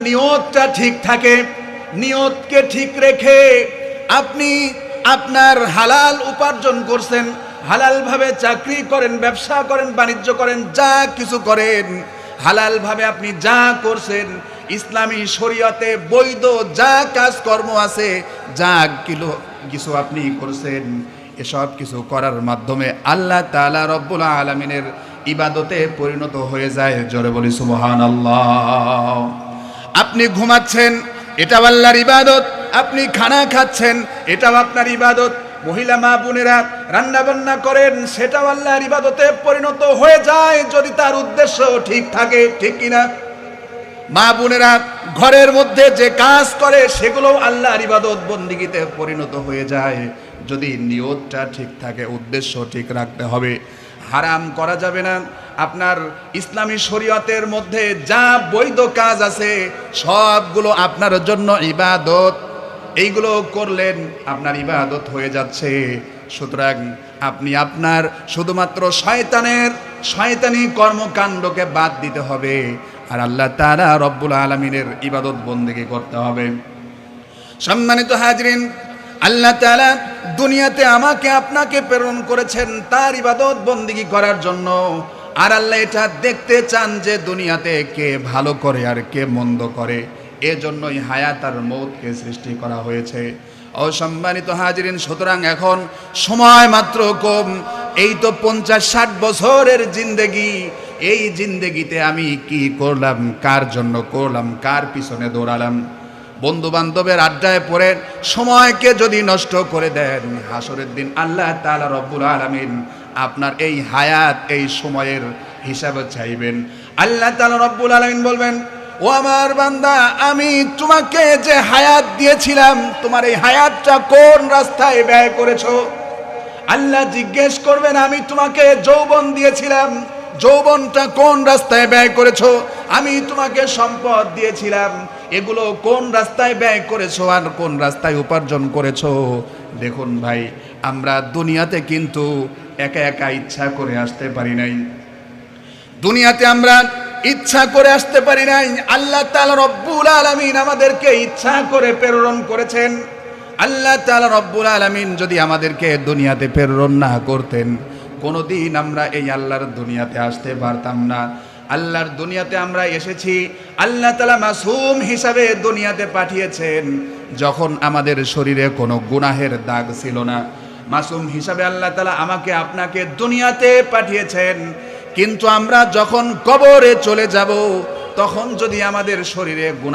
নিয়তটা ঠিক থাকে, নিয়তকে ঠিক রেখে আপনি আপনার হালাল উপার্জন করছেন, হালাল ভাবে চাকরি করেন, ব্যবসা করেন, বাণিজ্য করেন, যা কিছু করেন হালাল ভাবে আপনি যা করছেন, ইসলামী শরীয়তে বৈধ যা কাজকর্ম আছে, যা কিছু আপনি করছেন, এসব কিছু করার মাধ্যমে আল্লাহ তাআলা রব্বুল আলামিনের ইবাদতে পরিণত হয়ে যায়। জোরে বলি সুবহানাল্লাহ। আপনি ঘুমাচ্ছেন, এটাও আল্লাহর ইবাদত। আপনি খানা খাচ্ছেন, এটাও আপনার ইবাদত। মহিলা মা বোনেরা রান্না বান্না করেন, সেটাও আল্লাহর ইবাদতে পরিণত হয়ে যায় যদি তার উদ্দেশ্য ঠিক থাকে, ঠিক কিনা? মা বোনেরা ঘরের মধ্যে যে কাজ করে সেগুলো আল্লাহর ইবাদত বন্দিগিতে পরিণত হয়ে যায় যদি নিয়তটা ঠিক থাকে, উদ্দেশ্য ঠিক রাখতে হবে। হারাম করা যাবে না। আপনার ইসলামী শরীয়তের মধ্যে যা বৈধ কাজ আছে সবগুলো আপনার জন্য ইবাদত। এইগুলো করলেন আপনার ইবাদত হয়ে যাচ্ছে। সুতরাং আপনি আপনার শুধুমাত্র শয়তানি কর্মকাণ্ডকে বাদ দিতে হবে, আর আল্লাহ তাআলা রব্বুল আলামিনের ইবাদত বন্দেগী করতে হবে। সম্মানিত হাজরিন, আল্লাহ তাআলা দুনিয়াতে আমাকে আপনাকে প্রেরণ করেছেন তার ইবাদত বন্দেগী করার জন্য। আর আল্লাহ এটা দেখতে চান যে দুনিয়াতে কে ভালো করে আর কে মন্দ করে। এজন্যই হায়াত আর মৌতকে সৃষ্টি করা হয়েছে। অসম্মানিত হাজরিন, সুতরাং এখন সময় মাত্র কম। এই তো 50-60 বছরের জিন্দেগি। এই জিন্দেগিতে আমি কি করলাম, কার জন্য করলাম, কার পিছনে দৌড়ালাম? বন্ধু বান্ধবের আড্ডায় পড়ে সময়কে যদি নষ্ট করে দেন, হাসরের দিন আল্লাহ তাআলা রব্বুল আলামিন আপনার এই হায়াত, এই সময়ের হিসাবে চাইবেন। আল্লাহ তাআলা রব্বুল আলামিন বলবেন, ও আমার বান্দা, আমি তোমাকে যে হায়াত দিয়েছিলাম, তোমার এই হায়াতটা কোন রাস্তায় ব্যয় করেছো? আল্লাহ জিজ্ঞেস করবেন, আমি তোমাকে যৌবন দিয়েছিলাম, যৌবনটা কোন রাস্তায় ব্যয় করেছো? আমি তোমাকে সম্পদ দিয়েছিলাম, এগুলো কোন রাস্তায় ব্যয় করেছো আর কোন রাস্তায় উপার্জন করেছো? দেখুন ভাই, আমরা দুনিয়াতে কিন্তু একা একা ইচ্ছা করে আসতে পারি নাই। দুনিয়াতে আমরা ইচ্ছা করে আসতে পারি নাই। আল্লাহ তাআলা রব্বুল আলামিন আমাদেরকে ইচ্ছা করে প্রেরণ করেছেন। আল্লাহ তাআলা রব্বুল আলামিন যদি আমাদেরকে দুনিয়াতে প্রেরণ না করতেন, কোনোদিন আমরা এই আল্লাহর দুনিয়াতে আসতে পারতাম না। আল্লাহর দুনিয়াতে আমরা এসেছি, আল্লাহ তাআলা মাসুম হিসাবে দুনিয়াতে পাঠিয়েছেন যখন আমাদের শরীরে কোনো গুনাহের দাগ ছিল না। মাসুম হিসাবে আল্লাহ তাআলা আমাকে আপনাকে দুনিয়াতে পাঠিয়েছেন। কিন্তু আমরা যখন কবরে চলে যাব, তখন যদি আমাদের শরীরে গুনাহ